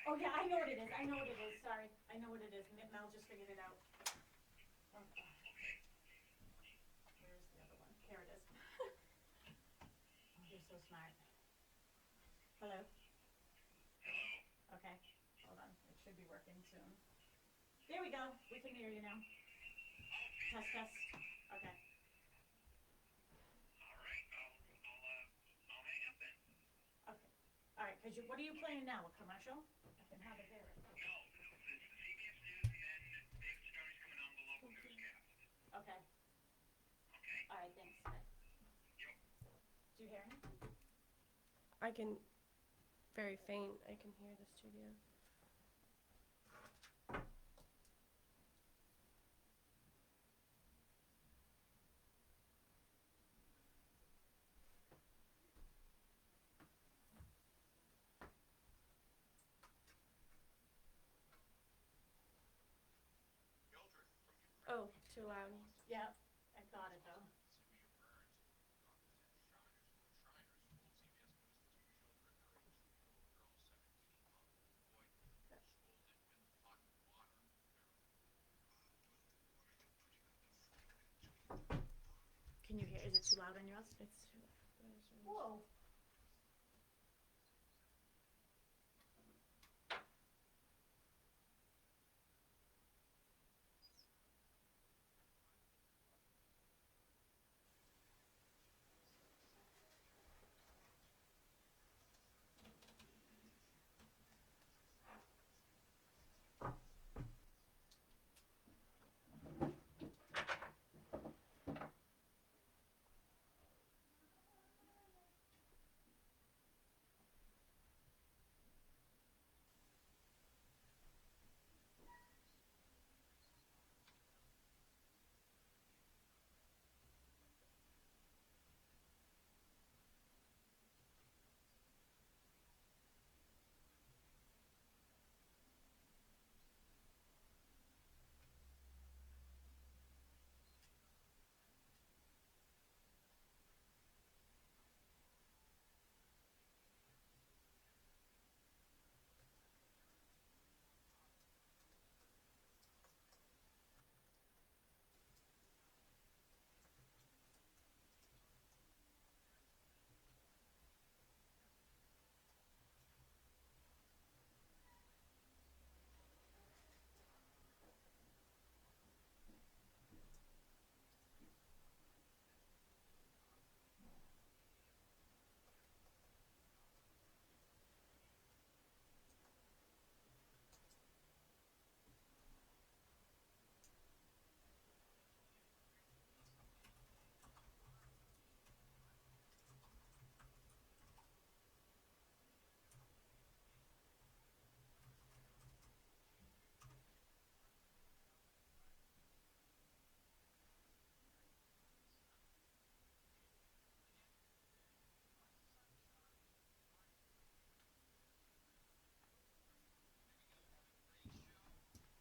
Oh, yeah, I know what it is. I know what it is. Sorry. I know what it is. Mel just figured it out. Oh, where's the other one? There it is. Oh, you're so smart. Hello? Okay. Hold on. It should be working soon. There we go. We can hear you now. Test, test. Okay. Okay. All right. What are you playing now? A commercial? I can have it there. Okay. All right. Thanks. Bye. Do you hear anything? I can, very faint, I can hear the studio. Oh, too loud. Yeah. I thought it though. Can you hear? Is it too loud on yours? It's too loud. Whoa.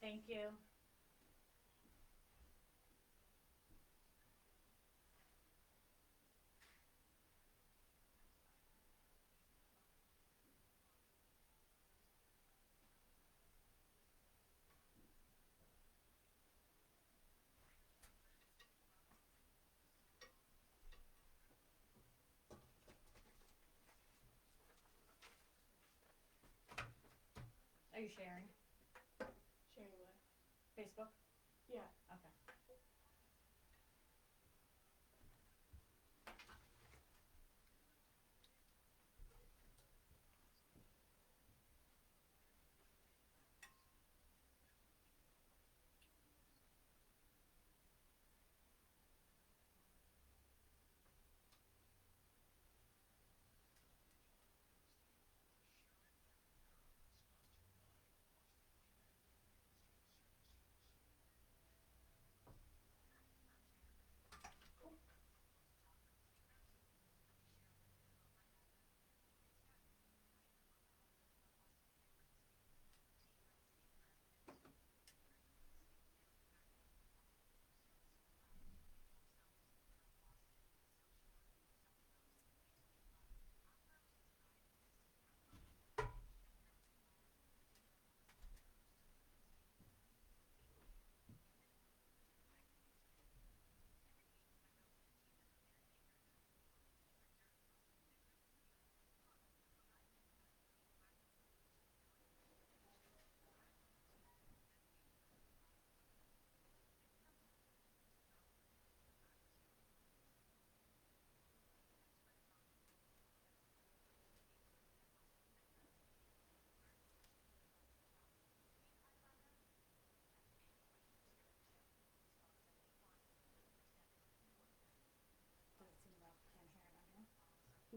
Thank you. Are you sharing? Sharing what? Facebook? Yeah. Okay.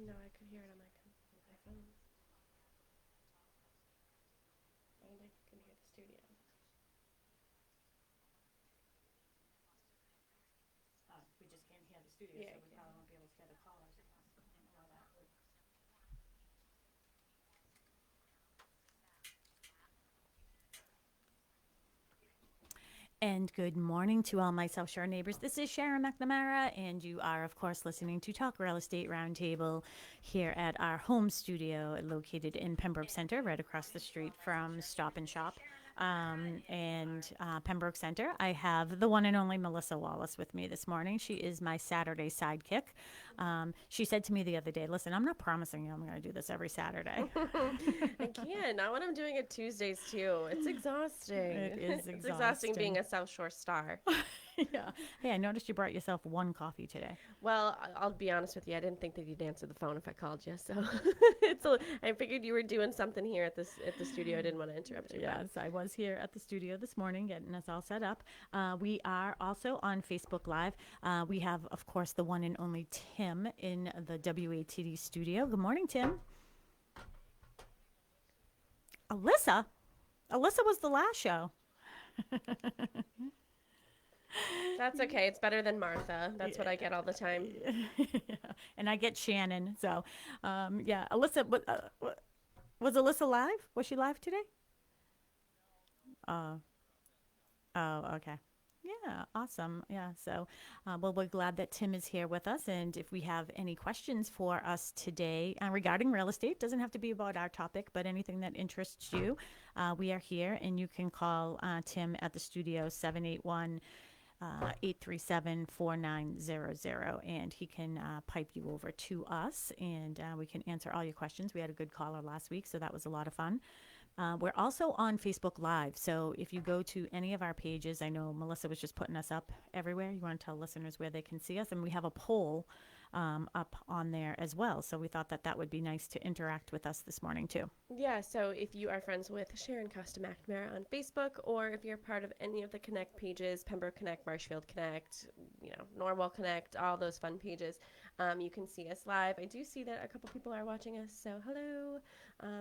No, I could hear it on my phone. And I can hear the studio. We just can't hear the studio, Yeah, so we I probably won't be able to hear the callers. I don't know how that would. And good morning to all my South Shore neighbors. This is Sharon McNamara, and you are, of course, listening to Talk Real Estate Roundtable here at our home studio located in Pembroke Center, right across the street from Stop and Shop. Pembroke Center, I have the one and only Melissa Wallace with me this morning. She is my Saturday sidekick. She said to me the other day, listen, I'm not promising you I'm going to do this every Saturday. I can't. Not when I'm doing it Tuesdays, too. It's exhausting. It is It's exhausting being a South Shore star. Yeah. Hey, I noticed you brought yourself one coffee today. Well, I'll be honest with you. I didn't think that you'd answer the phone if I called you, so I figured you were doing something here at the studio. I didn't want to interrupt you. Yes, I was here at the studio this morning getting us all set up. We are also on Facebook Live. We have, of course, the one and only Tim in the WATD studio. Good morning, Tim. Alyssa was the last show. That's okay. It's better than Martha. That's what I get all the time. And I get Shannon. So, Alyssa, was Alyssa live? Was she live today? Oh, okay. Yeah, awesome. Yeah, so we're glad that Tim is here with us. And if we have any questions for us today regarding real estate, doesn't have to be about our topic, but anything that interests you, we are here. And you can call Tim at the studio, 781 837-4900, and he can pipe you over to us, and we can answer all your questions. We had a good caller last week, so that was a lot of fun. We're also on Facebook Live, so if you go to any of our pages, I know Melissa was just putting us up everywhere. You want to tell listeners where they can see us, and we have a poll up on there as well. So we thought that would be nice to interact with us this morning too. Yeah, so if you are friends with Sharon Costa McNamara on Facebook, or if you're part of any of the Connect pages, Pembroke Connect, Marshfield Connect, Norwell Connect, all those fun pages, you can see us live. I do see that a couple people are watching us, so hello.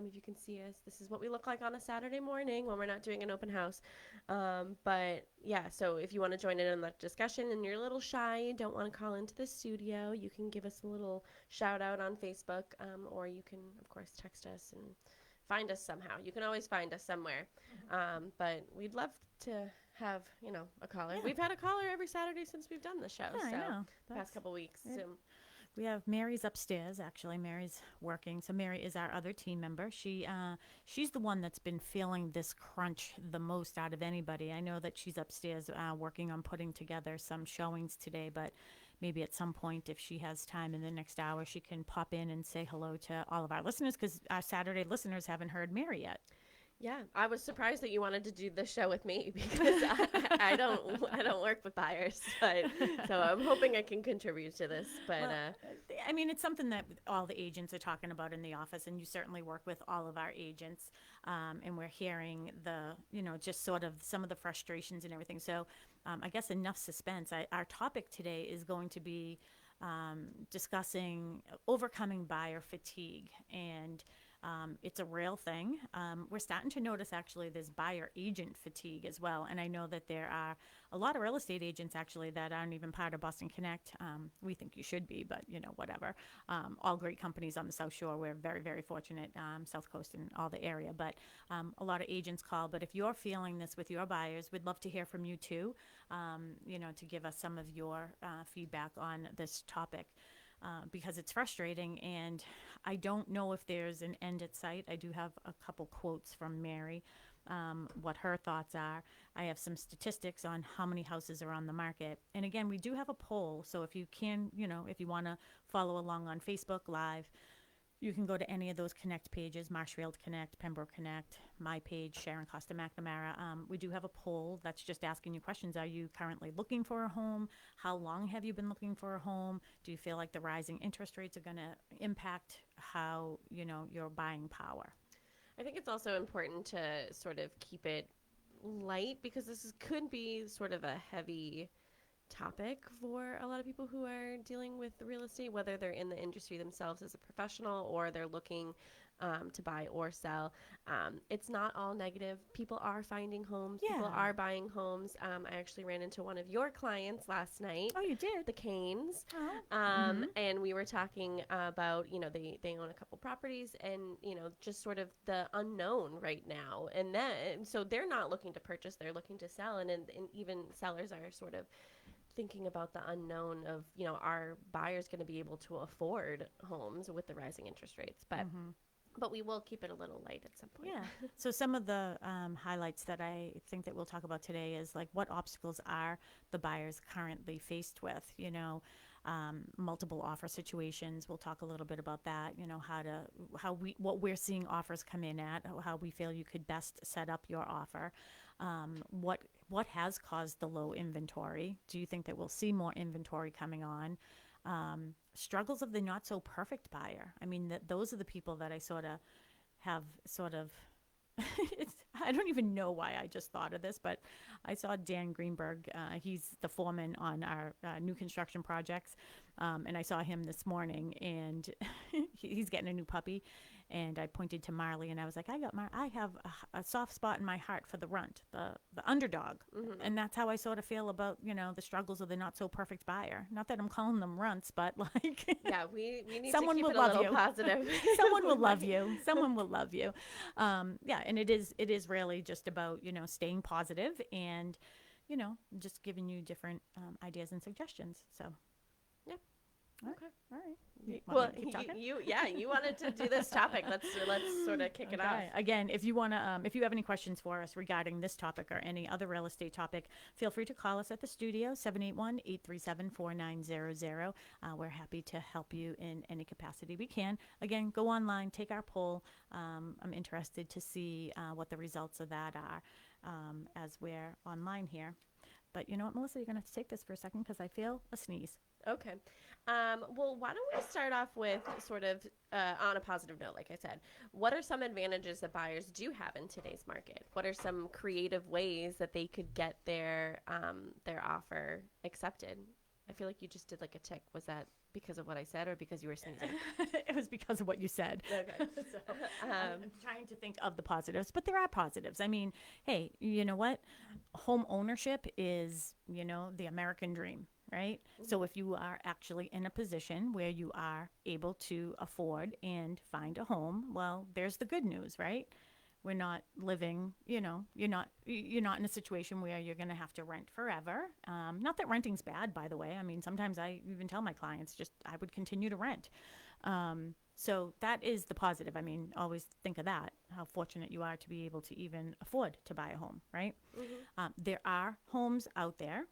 If you can see us, this is what we look like on a Saturday morning when we're not doing an open house. But yeah, so if you want to join in on that discussion and you're a little shy and don't want to call into the studio, you can give us a little shout out on Facebook, or you can, of course, text us and find us somehow. You can always find us somewhere. But we'd love to have, a caller. Yeah. We've had a caller every Saturday since we've done the show. Yeah, so I know. The past couple weeks. So. We have Mary's upstairs. Actually, Mary's working. So Mary is our other team member. She's the one that's been feeling this crunch the most out of anybody. I know that she's upstairs working on putting together some showings today, but maybe at some point, if she has time in the next hour, she can pop in and say hello to all of our listeners, because our Saturday listeners haven't heard Mary yet. Yeah, I was surprised that you wanted to do the show with me, because I don't work with buyers, but so I'm hoping I can contribute to this. But I mean, it's something that all the agents are talking about in the office, and you certainly work with all of our agents, and we're hearing just sort of some of the frustrations and everything. So I guess enough suspense. Our topic today is going to be discussing overcoming buyer fatigue, and it's a real thing. We're starting to notice, actually, there's buyer agent fatigue as well. And I know that there are a lot of real estate agents, actually, that aren't even part of Boston Connect. We think you should be, but, whatever. All great companies on the South Shore. We're very, very fortunate, South Coast and all the area. But a lot of agents call. But if you're feeling this with your buyers, we'd love to hear from you, too, to give us some of your feedback on this topic. Because it's frustrating, and I don't know if there's an end at sight. I do have a couple quotes from Mary, what her thoughts are. I have some statistics on how many houses are on the market. And again, we do have a poll, so if you can, if you want to follow along on Facebook Live, you can go to any of those Connect pages, Marshfield Connect, Pembroke Connect, my page, Sharon Costa McNamara. We do have a poll that's just asking you questions. Are you currently looking for a home? How long have you been looking for a home? Do you feel like the rising interest rates are going to impact how, your buying power? I think it's also important to sort of keep it light, because could be sort of a heavy topic for a lot of people who are dealing with real estate, whether they're in the industry themselves as a professional or they're looking to buy or sell. It's not all negative. People are finding homes. People Yeah. are buying homes. I actually ran into one of your clients last night, Oh, you did? the Canes, Oh. Mm-hmm. and we were talking about, they own a couple properties and, just sort of the unknown right now. And then, so they're not looking to purchase, they're looking to sell. And even sellers are sort of thinking about the unknown of, are buyers going to be able to afford homes with the rising interest rates? But we will keep it a little light at some point. Yeah. So some of the highlights that I think that we'll talk about today is like what obstacles are the buyers currently faced with, multiple offer situations. We'll talk a little bit about that, what we're seeing offers come in at, how we feel you could best set up your offer. What has caused the low inventory? Do you think that we'll see more inventory coming on? Struggles of the not so perfect buyer. I mean, those are the people that I have sort of I don't even know why I just thought of this, but I saw Dan Greenberg. He's the foreman on our new construction projects. And I saw him this morning, and he's getting a new puppy. And I pointed to Marley, and I was like, I have a soft spot in my heart for the runt, the underdog. Mm-hmm. And that's how I sort of feel about, the struggles of the not so perfect buyer. Not that I'm calling them runts, but like, Yeah, we need someone to keep will it a love little you. positive. Someone will love you. Someone will love you. Yeah, and it is really just about, staying positive and, just giving you different ideas and suggestions. So, Yeah. Okay. All right. Well, you wanted to do this topic. Let's sort of kick it off. Again, if you if you have any questions for us regarding this topic or any other real estate topic, feel free to call us at the studio, 781-837-4900. We're happy to help you in any capacity we can. Again, go online, take our poll. I'm interested to see what the results of that are as we're online here. But you know what, Melissa, you're going to have to take this for a second because I feel a sneeze. Okay. Well, why don't we start off with sort of on a positive note, like I said. What are some advantages that buyers do have in today's market? What are some creative ways that they could get their offer accepted? I feel like you just did like a tick. Was that because of what I said or because you were sneezing? It was because of what you said. Okay. So, I'm trying to think of the positives, but there are positives. I mean, hey, you know what? Home ownership is, the American dream, right? Mm-hmm. So if you are actually in a position where you are able to afford and find a home, well, there's the good news, right? We're not living, you're not in a situation where you're going to have to rent forever. Not that renting's bad, by the way. I mean, sometimes I even tell my clients I would continue to rent. So that is the positive. I mean, always think of that, how fortunate you are to be able to even afford to buy a home, right? Mm-hmm. There are homes out there.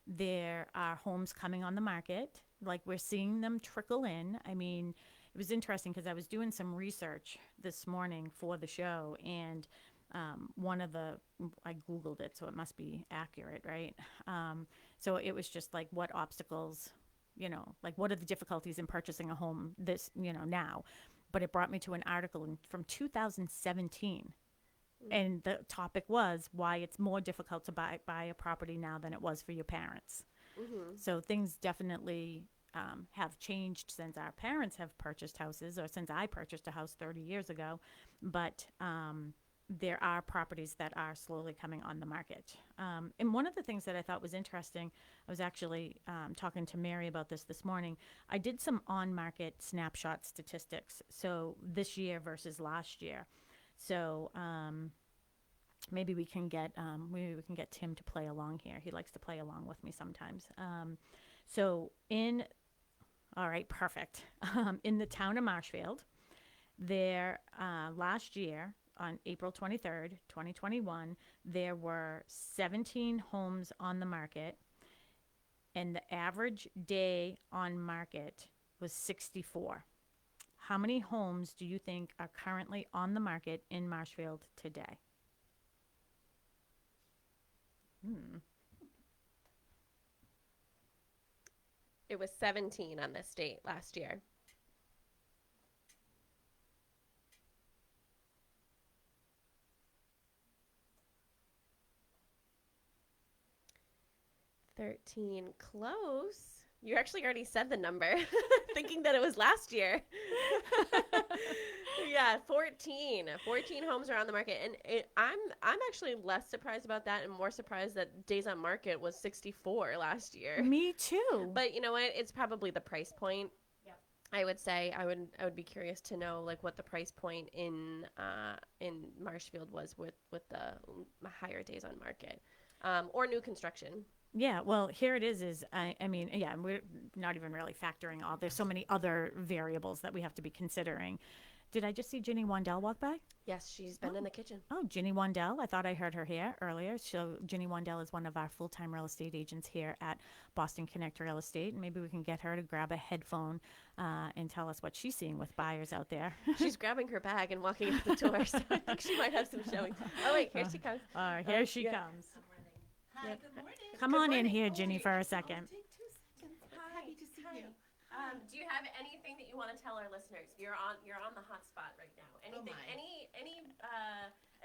There are homes coming on the market. Like we're seeing them trickle in. I mean, it was interesting because I was doing some research this morning for the show, and I Googled it, so it must be accurate, right? So it was just like what obstacles, like what are the difficulties in purchasing a home now? But it brought me to an article from 2017. And the topic was why it's more difficult to buy a property now than it was for your parents. Mm-hmm. So things definitely have changed since our parents have purchased houses, or since I purchased a house 30 years ago. But there are properties that are slowly coming on the market. And one of the things that I thought was interesting, I was actually talking to Mary about this morning. I did some on-market snapshot statistics. So this year versus last year. So maybe we can get Tim to play along here. He likes to play along with me sometimes. All right, perfect. In the town of Marshfield, there last year on April 23rd, 2021, there were 17 homes on the market, and the average day on market was 64. How many homes do you think are currently on the market in Marshfield today? It was 17 on this date last year. 13. Close. You actually already said the number, thinking that it was last year. Yeah, 14. 14 homes are on the market. And I'm actually less surprised about that and more surprised that days on market was 64 last year. Me too. But you know what? It's probably the price point. I would say I would be curious to know like what the price point in Marshfield was with the higher days on market, or new construction. Yeah, well, here it is I mean, yeah, we're not even really factoring all. There's so many other variables that we have to be considering. Did I just see Ginny Wandell walk by? Yes, she's been in the kitchen. Oh, Ginny Wandell. I thought I heard her here earlier. So Ginny Wandell is one of our full-time real estate agents here at Boston Connect Real Estate. Maybe we can get her to grab a headphone and tell us what she's seeing with buyers out there. She's grabbing her bag and walking out the door, so I think she might have some showings. Oh wait, here she comes. All right, here she yeah. comes. Hi, Yep. good morning. Come on in here, Ginny, for a second. Take 2 seconds. Hi. Happy to see Hi. you. Do you have anything that you want to tell our listeners? You're on the hot spot right now. Anything? my. Any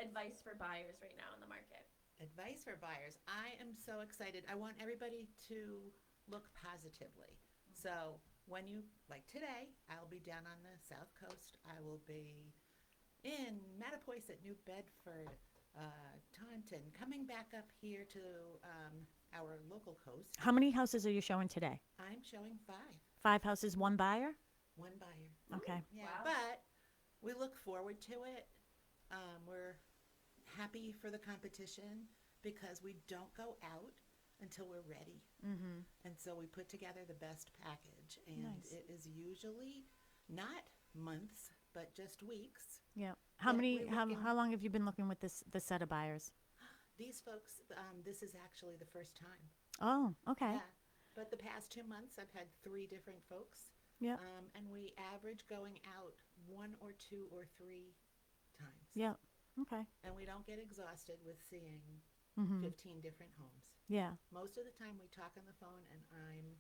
advice for buyers right now in the market? Advice for buyers. I am so excited. I want everybody to look positively. So when you, like today, I'll be down on the South Coast. I will be in Mattapoisett, New Bedford, Taunton, coming back up here to our local coast. How many houses are you showing today? I'm showing 5. 5 houses, 1 buyer? One buyer. Okay. Yeah, Wow. but we look forward to it. We're happy for the competition because we don't go out until we're ready. Mm-hmm. And so we put together the best package. And Nice. it is usually not months, but just weeks. Yeah. How Yeah, many? we're How, looking- how long have you been looking with this set of buyers? These folks, this is actually the first time. Oh, okay. Yeah. But the past 2 months, I've had 3 different folks. Yeah. And we average going out 1 or 2 or 3 times. Yeah. Okay. And we don't get exhausted with seeing Mm-hmm. 15 different homes. Yeah. Most of the time we talk on the phone and I'm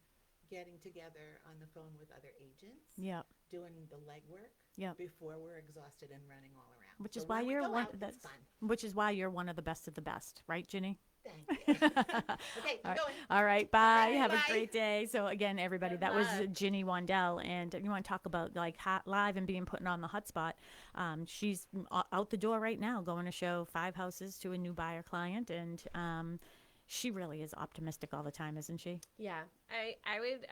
getting together on the phone with other agents, Yeah. doing the legwork Yep. before we're exhausted and running all around. Which So is why when we you're go one. out, it's That's fun. which is why you're one of the best of the best, right, Ginny? Thank you. Okay, All I'm right. going. All right. Bye. Bye. Have Bye. a great day. So again, everybody, Good that was luck. Ginny Wandell, and you want to talk about like hot live and being put on the hot spot. She's out the door right now, going to show 5 houses to a new buyer client, and she really is optimistic all the time, isn't she? Yeah, I would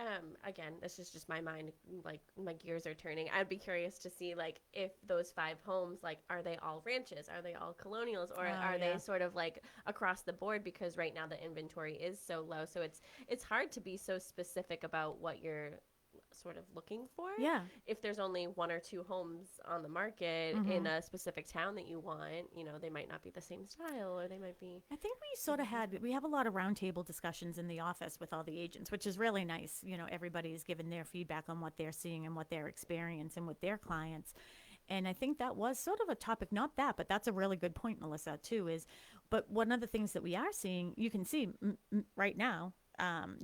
again, this is just my mind, like my gears are turning. I'd be curious to see like if those 5 homes, like are they all ranches, are they all colonials, or Oh, are yeah. they sort of like across the board, because right now the inventory is so low, so it's hard to be so specific about what you're sort of looking for. Yeah. If there's only 1 or 2 homes on the market in a specific town that you want, you know, they might not be the same style, or they might be. I think we have a lot of roundtable discussions in the office with all the agents, which is really nice. You know, everybody's given their feedback on what they're seeing and what they're experiencing with their clients. And I think that was sort of a topic, not that, but that's a really good point, Melissa, too, but one of the things that we are seeing, you can see right now,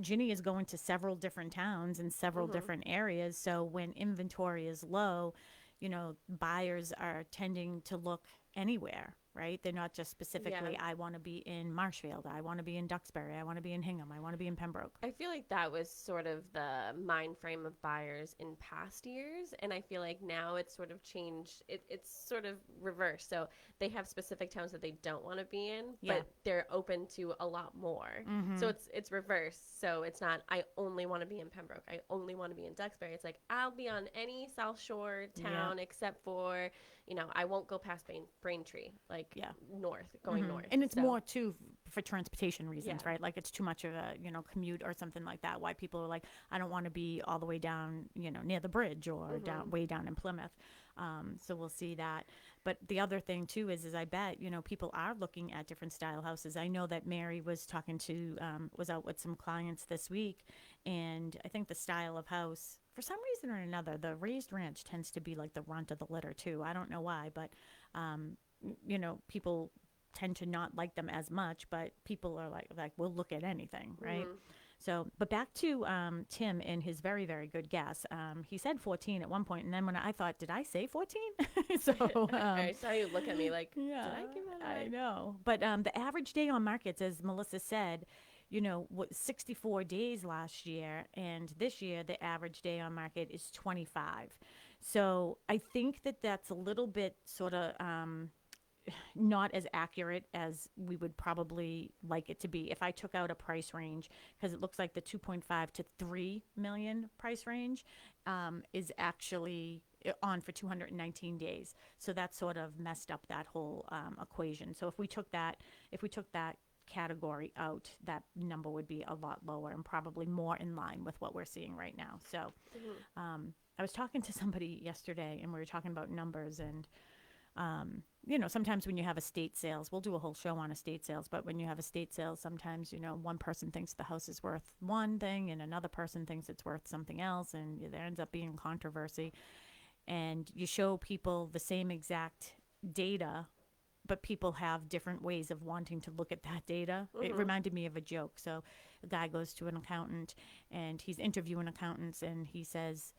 Ginny is going to several different towns in several different areas. So when inventory is low, you know, buyers are tending to look anywhere, right? They're not just specifically, I want to be in Marshfield, I want to be in Duxbury, I want to be in Hingham, I want to be in Pembroke. I feel like that was sort of the mind frame of buyers in past years, and I feel like now it's sort of changed. It's sort of reversed. So they have specific towns that they don't want to be in, Yeah. but they're open to a lot more. Mm-hmm. So it's reversed. So it's not, I only want to be in Pembroke, I only want to be in Duxbury. It's like, I'll be on any South Shore town except for, you know, I won't go past Braintree, like north, going north. And it's So- more too for transportation reasons, Yeah. right? Like it's too much of a, commute or something like that. Why people are like, I don't want to be all the way down, near the bridge or way down in Plymouth. So we'll see that. But the other thing too is I bet, people are looking at different style houses. I know that Mary was talking to, was out with some clients this week, and I think the style of house, for some reason or another, the raised ranch tends to be like the runt of the litter too. I don't know why, but, people tend to not like them as much, but people are like we'll look at anything, right? So, but back to Tim and his very, very good guess. He said 14 at one point, and then when I thought, did I say 14? So I saw you look at me like, yeah, did I give that I away? know. But the average day on markets, as Melissa said, what 64 days last year, and this year the average day on market is 25. So I think that that's a little bit sort of not as accurate as we would probably like it to be. If I took out a price range, because it looks like the 2.5 to 3 million price range is actually on for 219 days. So that sort of messed up that whole equation. So if we took that category out, that number would be a lot lower and probably more in line with what we're seeing right now. So I was talking to somebody yesterday, and we were talking about numbers, and sometimes when you have estate sales, we'll do a whole show on estate sales, but when you have estate sales, sometimes, one person thinks the house is worth one thing and another person thinks it's worth something else, and there ends up being controversy. And you show people the same exact data, but people have different ways of wanting to look at that data. It reminded me of a joke. So a guy goes to an accountant, and he's interviewing accountants, and he says,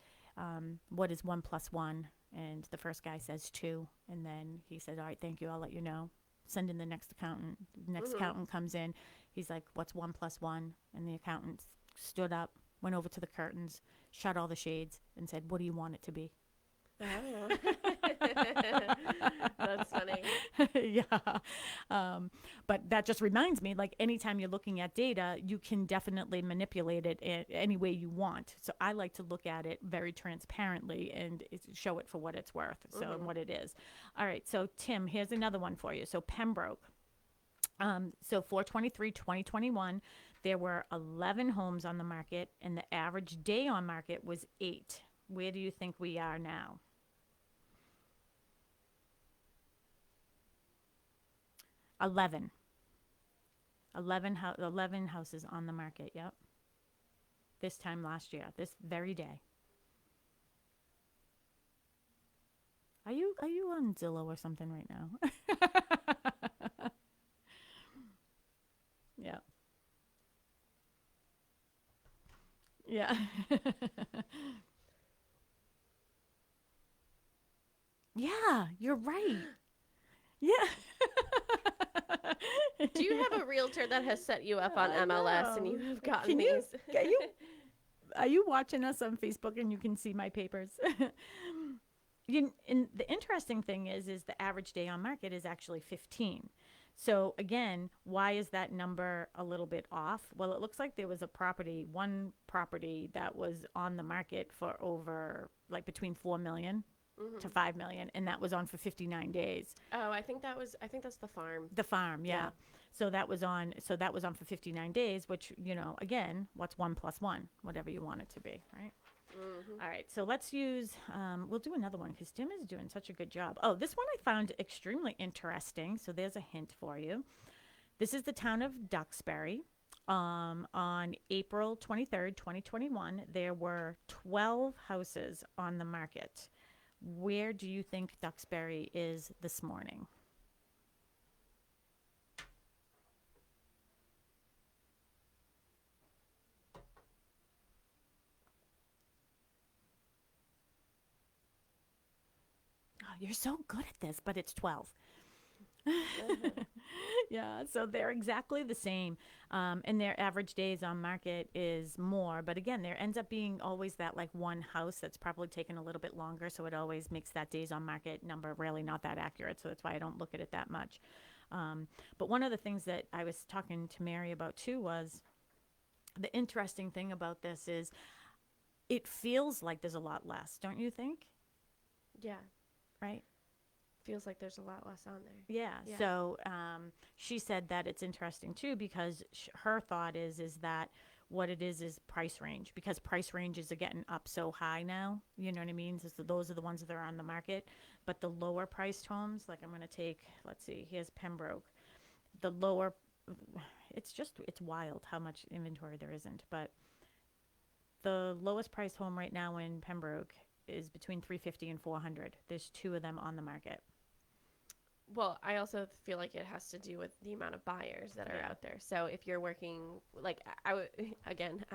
what is 1 plus 1? And the first guy says 2. And then he said, all right, thank you. I'll let you know. Send in the next accountant. The next accountant comes in. He's like, what's 1 plus 1? And the accountant stood up, went over to the curtains, shut all the shades, and said, what do you want it to be? Oh. That's funny. Yeah. But that just reminds me, like, anytime you're looking at data, you can definitely manipulate it any way you want. So I like to look at it very transparently and show it for what it's worth. So and what it is. All right. So Tim, here's another one for you. So Pembroke. So for 2021, there were 11 homes on the market, and the average day on market was 8. Where do you think we are now? 11. 11 houses on the market, yep. This time last year, this very day. Are you on Zillow or something right now? Yeah. Yeah. Yeah, you're right. Yeah. Do you have a realtor that has set you up on I MLS and know. you have gotten Can you, these? are you watching us on Facebook and you can see my papers? And the interesting thing is the average day on market is actually 15. So again, why is that number a little bit off? Well, it looks like there was one property that was on the market for over like between 4 million to 5 million, and that was on for 59 days. Oh, I think that's the farm. The farm, yeah. Yeah. So that was on for 59 days, which, again, what's 1 plus 1, whatever you want it to be, right? All right, so let's use, we'll do another one because Tim is doing such a good job. Oh, this one I found extremely interesting. So there's a hint for you. This is the town of Duxbury. On April 23rd, 2021, there were 12 houses on the market. Where do you think Duxbury is this morning? Oh, you're so good at this, but it's 12. Yeah, so they're exactly the same. And their average days on market is more. But again, there ends up being always that like one house that's probably taken a little bit longer. So it always makes that days on market number really not that accurate. So that's why I don't look at it that much. But one of the things that I was talking to Mary about too was the interesting thing about this is it feels like there's a lot less, don't you think? Yeah. Right? Feels like there's a lot less on there. Yeah. Yeah. So she said that it's interesting too because her thought is that what it is price range, because price ranges are getting up so high now. You know what I mean? So those are the ones that are on the market. But the lower priced homes, like I'm going to take, let's see, here's Pembroke. The lower, it's wild how much inventory there isn't. But the lowest priced home right now in Pembroke is between 350 and 400. There's 2 of them on the market. Well, I also feel like it has to do with the amount of buyers that are out there. So if you're working, like I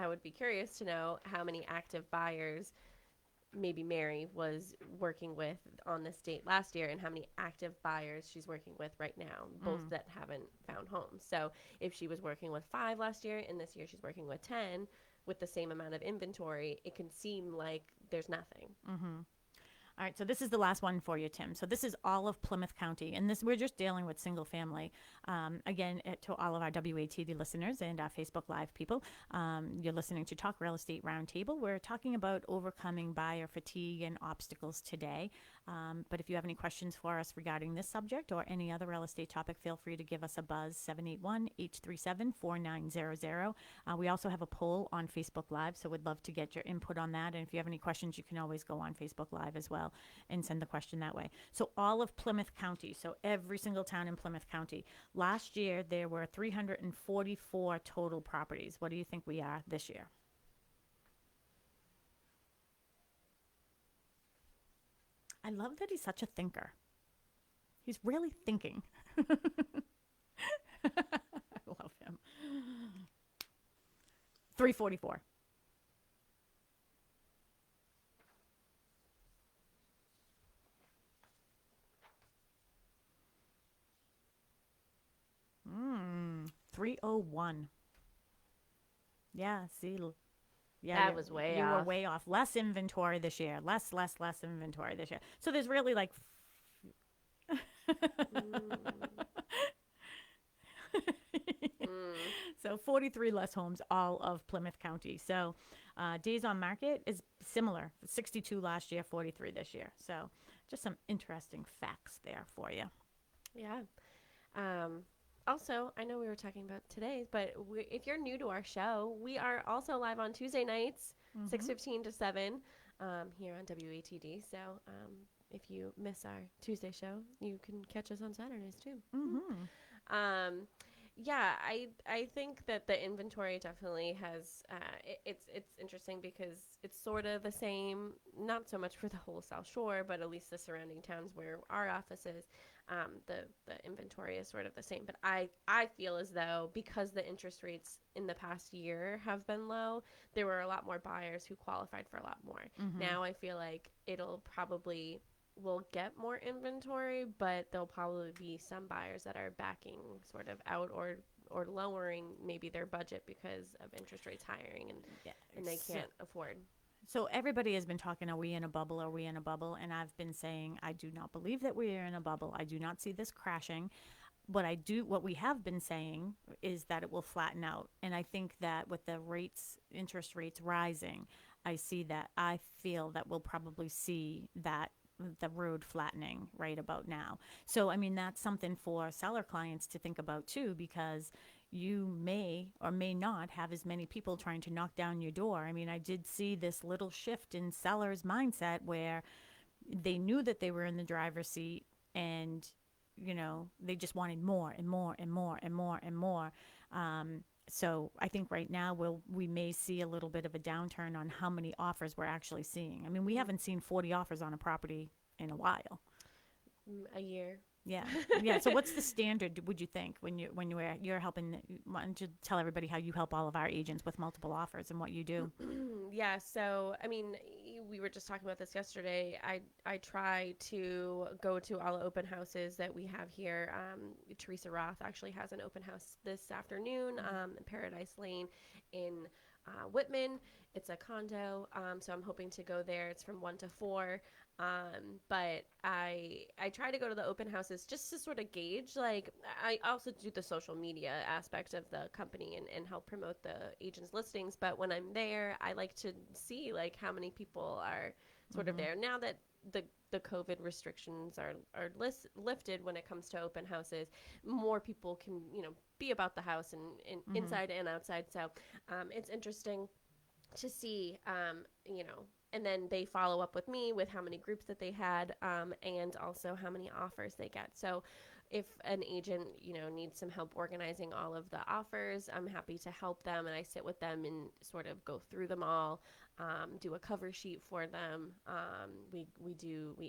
would be curious to know how many active buyers maybe Mary was working with on this date last year and how many active buyers she's working with right now, both that haven't found homes. So if she was working with 5 last year and this year she's working with 10 with the same amount of inventory, it can seem like there's nothing. All right, so this is the last one for you, Tim. So this is all of Plymouth County, and this we're just dealing with single family. Again, to all of our WATD listeners and our Facebook Live people, you're listening to Talk Real Estate Roundtable. We're talking about overcoming buyer fatigue and obstacles today. But if you have any questions for us regarding this subject or any other real estate topic, feel free to give us a buzz, 781-837-4900. We also have a poll on Facebook Live, so we'd love to get your input on that. And if you have any questions, you can always go on Facebook Live as well and send the question that way. So all of Plymouth County, so every single town in Plymouth County. Last year, there were 344 total properties. What do you think we are this year? I love that he's such a thinker. He's really thinking. I love him. 344. Mm, 301. Yeah, see, yeah, That was way you were off. way off. Less inventory this year. Less inventory this year. So there's really like so 43 less homes, all of Plymouth County. So days on market is similar. 62 last year, 43 this year. So just some interesting facts there for you. Yeah. Also, I know we were talking about today, but if you're new to our show, we are also live on Tuesday nights, 6:15 to 7, here on WATD. So if you miss our Tuesday show, you can catch us on Saturdays too. Yeah, I think that the inventory definitely has it's interesting because it's sort of the same, not so much for the whole South Shore, but at least the surrounding towns where our office is. The inventory is sort of the same, but I feel as though because the interest rates in the past year have been low, there were a lot more buyers who qualified for a lot more. Now I feel like we'll get more inventory, but there'll probably be some buyers that are backing sort of out or lowering maybe their budget because of interest rates hiring and they can't afford. So everybody has been talking, are we in a bubble? Are we in a bubble? And I've been saying, I do not believe that we are in a bubble. I do not see this crashing. What we have been saying is that it will flatten out. And I think that with the interest rates rising, I feel that we'll probably see that the road flattening right about now. So, I mean, that's something for seller clients to think about too, because you may or may not have as many people trying to knock down your door. I mean, I did see this little shift in sellers' mindset where they knew that they were in the driver's seat and, they just wanted more and more and more and more and more. So I think right now we may see a little bit of a downturn on how many offers we're actually seeing. I mean, we haven't seen 40 offers on a property in a while. A year. Yeah. Yeah. So what's the standard, would you think, when you're helping? Why don't you tell everybody how you help all of our agents with multiple offers and what you do? Yeah. So, I mean, we were just talking about this yesterday. I try to go to all the open houses that we have here. Teresa Roth actually has an open house this afternoon in Paradise Lane in Whitman. It's a condo. So I'm hoping to go there. It's from 1 to 4. But I try to go to the open houses just to sort of gauge, like, I also do the social media aspect of the company and help promote the agents' listings. But when I'm there, I like to see, like, how many people are sort of there. Now that the COVID restrictions are lifted when it comes to open houses, more people can, be about the house and inside and outside. So it's interesting to see, and then they follow up with me with how many groups that they had, and also how many offers they get. So if an agent, needs some help organizing all of the offers, I'm happy to help them. And I sit with them and sort of go through them all, do a cover sheet for them. We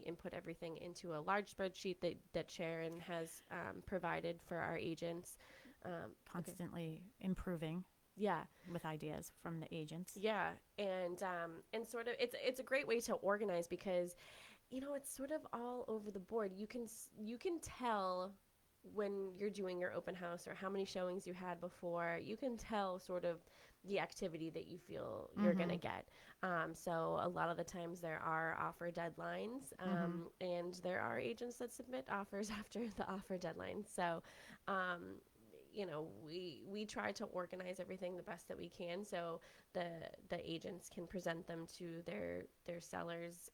input everything into a large spreadsheet that Sharon has provided for our agents. Constantly improving. Yeah. with ideas from the agents. Yeah. And sort of it's a great way to organize because it's sort of all over the board. You can tell when you're doing your open house or how many showings you had before. You can tell sort of the activity that you feel you're going to get. So a lot of the times there are offer deadlines, and there are agents that submit offers after the offer deadline. So, we try to organize everything the best that we can so the agents can present them to their sellers,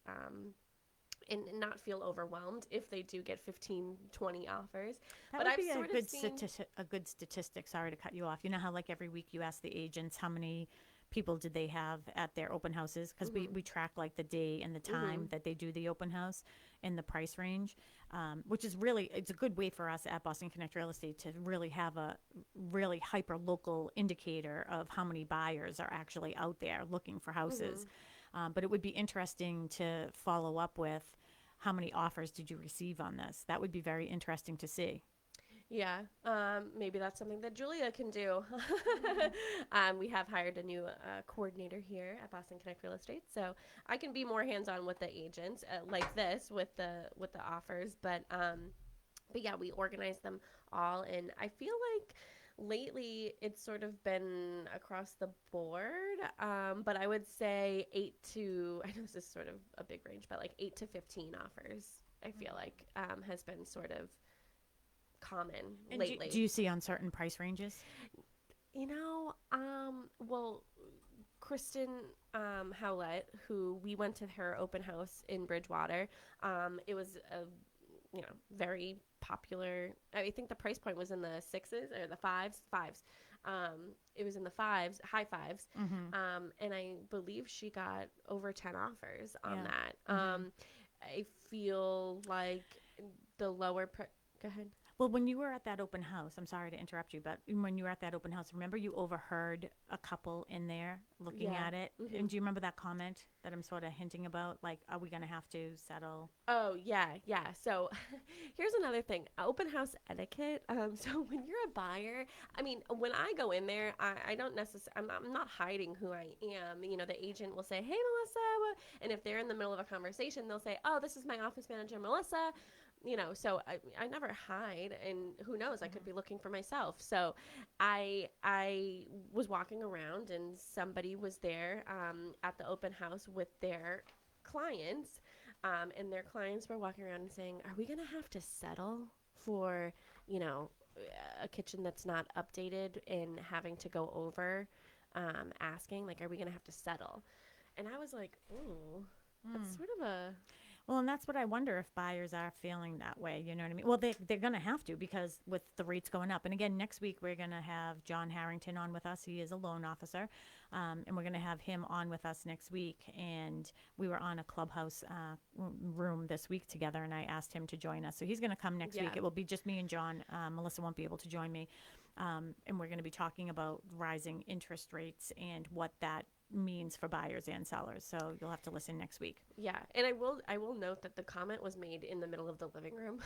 and not feel overwhelmed if they do get 15, 20 offers. That But would I've be sort of seen, a good statistic. Sorry to cut you off. You know how like every week you ask the agents how many people did they have at their open houses, because we track like the day and the time that they do the open house and the price range, which is really, it's a good way for us at Boston Connect Real Estate to really have a really hyper local indicator of how many buyers are actually out there looking for houses. But it would be interesting to follow up with how many offers did you receive on this. That would be very interesting to see. yeah, maybe that's something that Julia can do. We have hired a new coordinator here at Boston Connect Real Estate, so I can be more hands-on with the agents, like this with the offers. But yeah, we organize them all, and I feel like lately it's sort of been across the board. But I would say 8 to, I know this is sort of a big range, but like 8 to 15 offers. I feel like has been sort of common And lately. do you see on certain price ranges? Well, Kristen Howlett, who we went to her open house in Bridgewater, it was a very popular. I think the price point was in the sixes or the fives. It was in the fives, high fives, and I believe she got over 10 offers on that. I feel like the lower. Go ahead. Well, when you were at that open house, I'm sorry to interrupt you, but when you were at that open house, remember you overheard a couple in there looking Yeah. at it? And do you remember that comment that I'm sort of hinting about? Like, are we going to have to settle? Oh, yeah. So here's another thing, open house etiquette. So when you're a buyer, I mean, when I go in there, I don't necessarily, I'm not hiding who I am. The agent will say, hey, Melissa. And if they're in the middle of a conversation, they'll say, oh, this is my office manager, Melissa. So I never hide, and who knows, I could be looking for myself. So I was walking around, and somebody was there at the open house with their clients, and their clients were walking around and saying, are we going to have to settle for, a kitchen that's not updated and having to go over, asking, like, are we going to have to settle? And I was like, ooh, that's sort of a... Well, and that's what I wonder if buyers are feeling that way. You know what I mean? Well, they're going to have to, because with the rates going up. And again, next week we're going to have John Harrington on with us. He is a loan officer. And we're going to have him on with us next week. And we were on a clubhouse room this week together, and I asked him to join us. So he's going to come next week. It will be just me and John. Melissa won't be able to join me. And we're going to be talking about rising interest rates and what that means for buyers and sellers. So you'll have to listen next week. Yeah, and I will note that the comment was made in the middle of the living room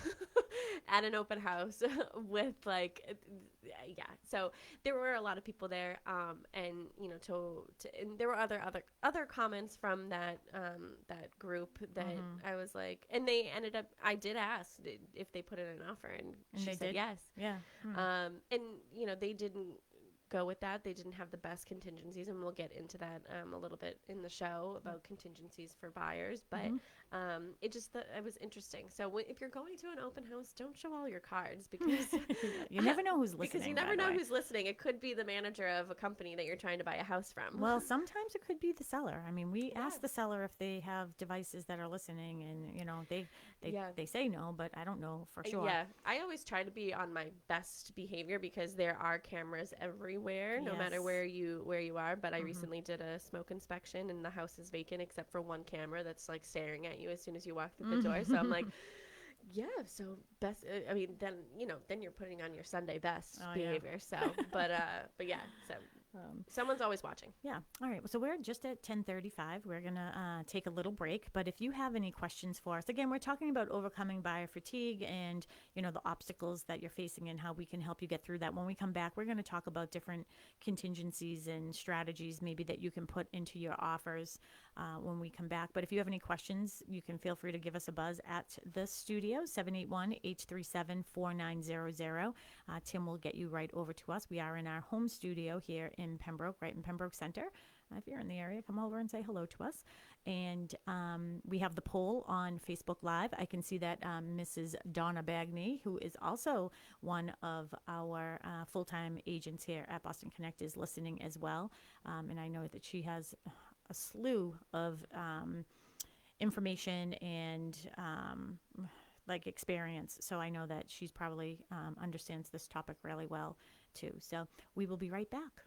at an open house with yeah. So there were a lot of people there, and and there were other comments from that group that I was like, and they ended up. I did ask if they put in an offer, and she they said did? yes. Yeah. And they didn't go with that. They didn't have the best contingencies, and we'll get into that a little bit in the show about contingencies for buyers. But it was interesting. So if you're going to an open house, don't show all your cards, because You never know who's listening. because you never know who's listening. It could be the manager of a company that you're trying to buy a house from. Well, sometimes it could be the seller. I mean, we ask the seller if they have devices that are listening, and they say no, but I don't know for sure. Yeah, I always try to be on my best behavior, because there are cameras everywhere, no matter Yes. where you are. But I recently did a smoke inspection, and the house is vacant except for one camera that's like staring at you as soon as you walk through the door. So I'm like, yeah, so best. I mean, then you're putting on your Sunday best behavior. So, but yeah, so Someone's always watching. Yeah. All right. So we're just at 10:35. We're going to take a little break, but if you have any questions for us, again, we're talking about overcoming buyer fatigue and, the obstacles that you're facing and how we can help you get through that. When we come back, we're going to talk about different contingencies and strategies maybe that you can put into your offers when we come back. But if you have any questions, you can feel free to give us a buzz at the studio, 781-837-4900. Tim will get you right over to us. We are in our home studio here in Pembroke, right in Pembroke Center. If you're in the area, come over and say hello to us. And we have the poll on Facebook Live. I can see that Mrs. Donna Bagney, who is also one of our full-time agents here at Boston Connect, is listening as well. And I know that she has a slew of information and experience. So I know that she's probably understands this topic really well too. So we will be right back.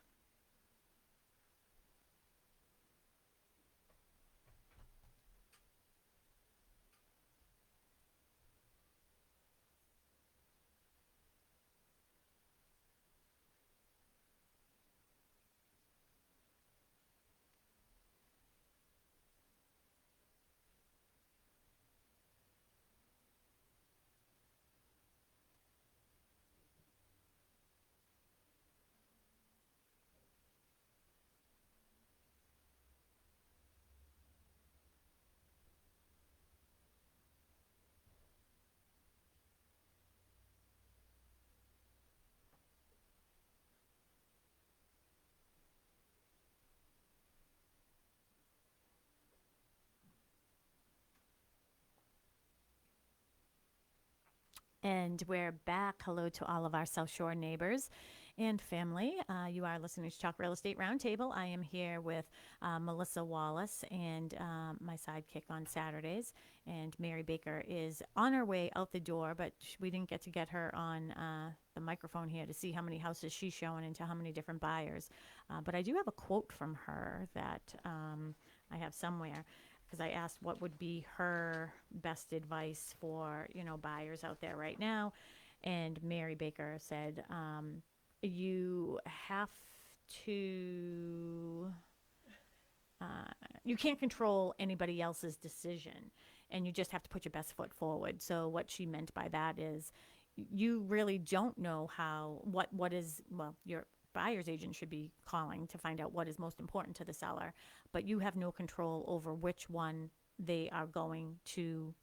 And we're back. Hello to all of our South Shore neighbors and family. You are listening to Talk Real Estate Roundtable. I am here with Melissa Wallace and my sidekick on Saturdays. And Mary Baker is on her way out the door, but we didn't get to get her on the microphone here to see how many houses she's showing and to how many different buyers. But I do have a quote from her that I have somewhere, because I asked what would be her best advice for, buyers out there right now. And Mary Baker said, you have to, you can't control anybody else's decision, and you just have to put your best foot forward. So what she meant by that is you really don't know what is, well, your buyer's agent should be calling to find out what is most important to the seller, but you have no control over which one they are going to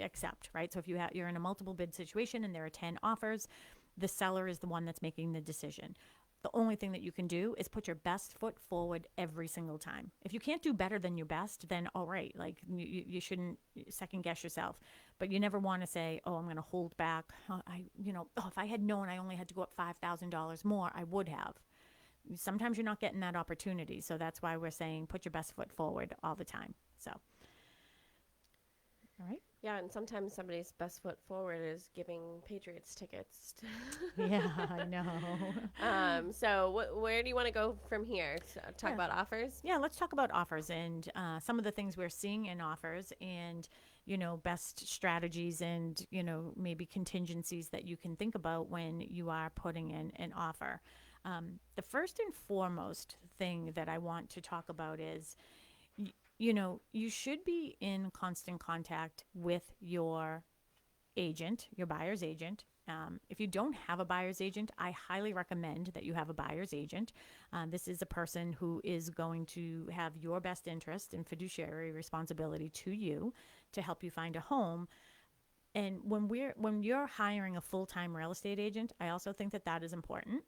accept, right? So if you're in a multiple bid situation and there are 10 offers, the seller is the one that's making the decision. The only thing that you can do is put your best foot forward every single time. If you can't do better than your best, then all right, you shouldn't second guess yourself. But you never want to say, "Oh, I'm going to hold back." If I had known I only had to go up $5,000 more, I would have. Sometimes you're not getting that opportunity, so that's why we're saying put your best foot forward all the time. So, all right. Yeah, and sometimes somebody's best foot forward is giving Patriots tickets. Yeah, I know. So where do you want to go from here? Talk about offers? Yeah, let's talk about offers and some of the things we're seeing in offers and, best strategies and, maybe contingencies that you can think about when you are putting in an offer. The first and foremost thing that I want to talk about is, you should be in constant contact with your agent, your buyer's agent. If you don't have a buyer's agent, I highly recommend that you have a buyer's agent. This is a person who is going to have your best interest and fiduciary responsibility to you to help you find a home. And when you're hiring a full-time real estate agent, I also think that is important.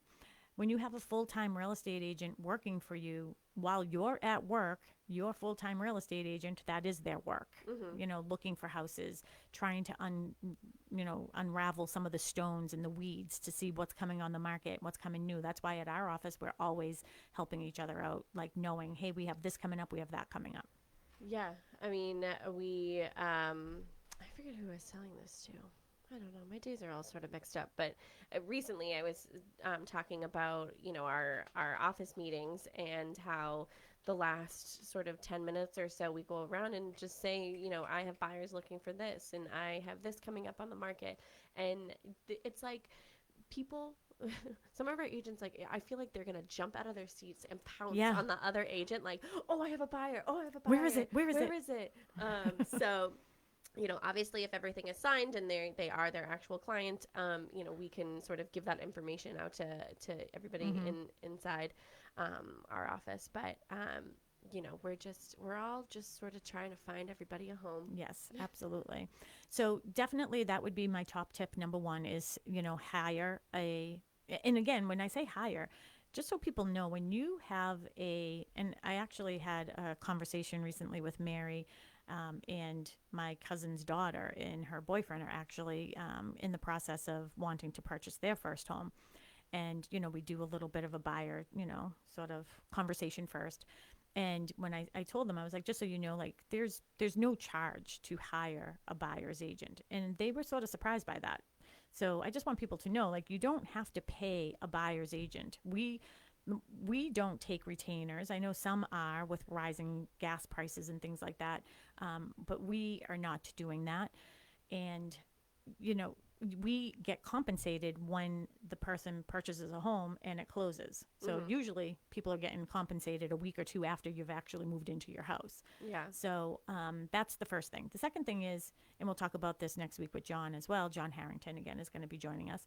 When you have a full-time real estate agent working for you while you're at work, your full-time real estate agent, that is their work. Looking for houses, trying to unravel some of the stones and the weeds to see what's coming on the market, what's coming new. That's why at our office we're always helping each other out, like knowing, hey, we have this coming up, we have that coming up. Yeah, I mean, I forget who I was selling this to. I don't know. My days are all sort of mixed up. But recently I was talking about, our office meetings and how the last sort of 10 minutes or so we go around and just say, I have buyers looking for this and I have this coming up on the market. And it's like people some of our agents, like, I feel like they're going to jump out of their seats and pounce Yeah. on the other agent, like, oh, I have a buyer. Oh, I have a buyer. Where is it? Where is it? Where is it? So, obviously if everything is signed and they are their actual client, we can sort of give that information out to everybody inside our office. But, we're all just sort of trying to find everybody a home. Yes, absolutely. So definitely that would be my top tip. Number one is, hire and again, when I say hire, just so people know, when you have and I actually had a conversation recently with Mary, and my cousin's daughter and her boyfriend are actually in the process of wanting to purchase their first home. And, we do a little bit of a buyer, sort of conversation first. And when I told them, I was like, just so you know, like there's no charge to hire a buyer's agent. And they were sort of surprised by that. So I just want people to know, like, you don't have to pay a buyer's agent. We don't take retainers. I know some are with rising gas prices and things like that, but we are not doing that. And, we get compensated when the person purchases a home and it closes. So usually people are getting compensated a week or two after you've actually moved into your house. Yeah. So that's the first thing. The second thing is, and we'll talk about this next week with John as well. John Harrington, again, is going to be joining us.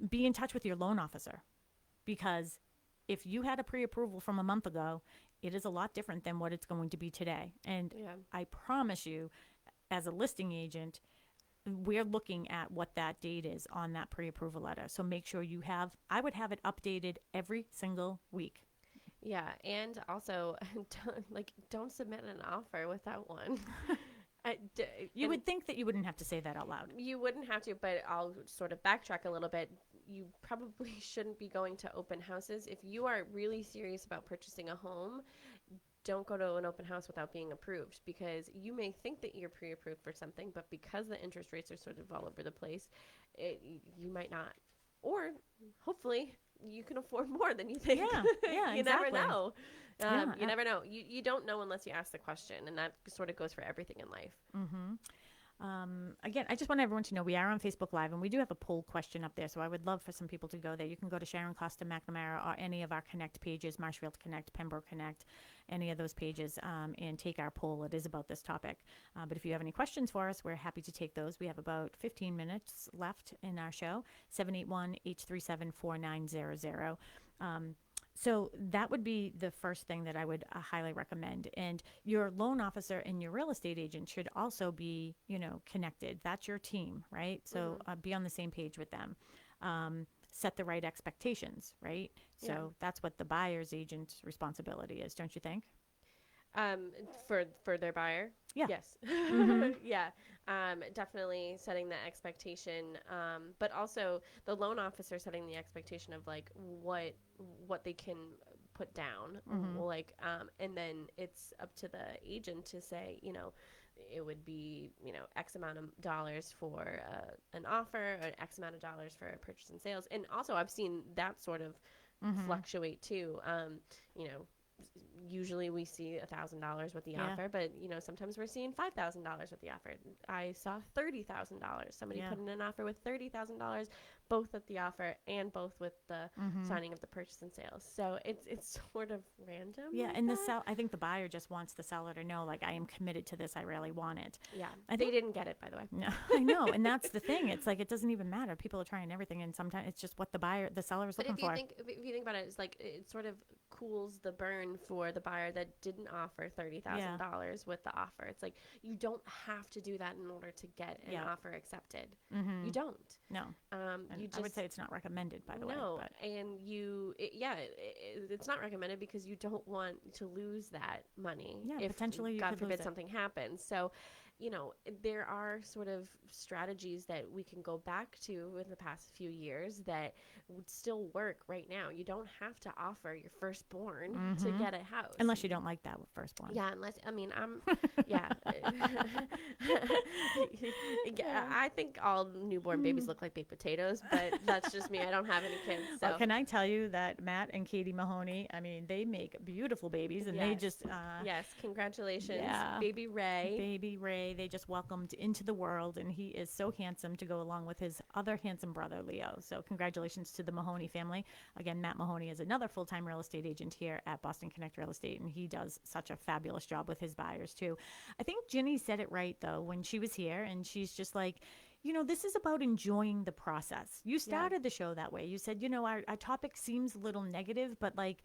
Be in touch with your loan officer, because if you had a pre-approval from a month ago, it is a lot different than what it's going to be today. And I promise you, as a listing agent, we're looking at what that date is on that pre-approval letter. So make sure I would have it updated every single week. Yeah. And also don't submit an offer without one. You would think that you wouldn't have to say that out loud. You wouldn't have to, but I'll sort of backtrack a little bit. You probably shouldn't be going to open houses. If you are really serious about purchasing a home, don't go to an open house without being approved, because you may think that you're pre-approved for something, but because the interest rates are sort of all over the place, you might not. Or hopefully you can afford more than you think. Yeah, you exactly. never know. Yeah. You never know. You don't know unless you ask the question, and that sort of goes for everything in life. Mm-hmm. Again, I just want everyone to know we are on Facebook Live, and we do have a poll question up there. So I would love for some people to go there. You can go to Sharon Costa McNamara or any of our Connect pages, Marshfield Connect, Pembroke Connect, any of those pages, and take our poll. It is about this topic. But if you have any questions for us, we're happy to take those. We have about 15 minutes left in our show, 781-837-4900. So that would be the first thing that I would highly recommend. And your loan officer and your real estate agent should also be, connected. That's your team, right? So be on the same page with them. Set the right expectations, right? So that's what the buyer's agent's responsibility is, don't you think? For their buyer. Yeah. Yes. Yeah. Definitely setting that expectation. But also the loan officer setting the expectation of like what they can put down. And then it's up to the agent to say, it would be, X amount of dollars for an offer, or X amount of dollars for a purchase and sales. And also I've seen that sort of fluctuate too. Usually we see $1,000 with the offer, but sometimes we're seeing $5,000 with the offer. I saw $30,000. Somebody put in an offer with $30,000, both at the offer and both with the signing of the purchase and sales. So it's sort of random. Yeah, like and that. I think the buyer just wants the seller to know, like, I am committed to this. I really want it. Yeah, they didn't get it, by the way. No, I know, and that's the thing. It's like it doesn't even matter. People are trying everything, and sometimes it's just what the seller is looking for. If you think about it, it's like it sort of cools the burn for the buyer that didn't offer $30,000 with the offer. It's like you don't have to do that in order to get an offer accepted. You don't. No. I would say it's not recommended, by the way. No, and it's not recommended because you don't want to lose that money. Yeah, if potentially you God could forbid lose it. something happens. So, there are sort of strategies that we can go back to in the past few years that would still work right now. You don't have to offer your firstborn to get a house. Unless you don't like that firstborn. Yeah, I think all newborn babies look like baked potatoes, but that's just me. I don't have any kids. So. Well, can I tell you that Matt and Katie Mahoney, I mean, they make beautiful babies, and they just... yes, congratulations, yeah. Baby Ray. Baby Ray day they just welcomed into the world, and he is so handsome to go along with his other handsome brother, Leo. So congratulations to the Mahoney family. Again, Matt Mahoney is another full-time real estate agent here at Boston Connect Real Estate, and he does such a fabulous job with his buyers too. I think Ginny said it right though when she was here, and she's just like, this is about enjoying the process. You started the show that way. You said, our topic seems a little negative, but like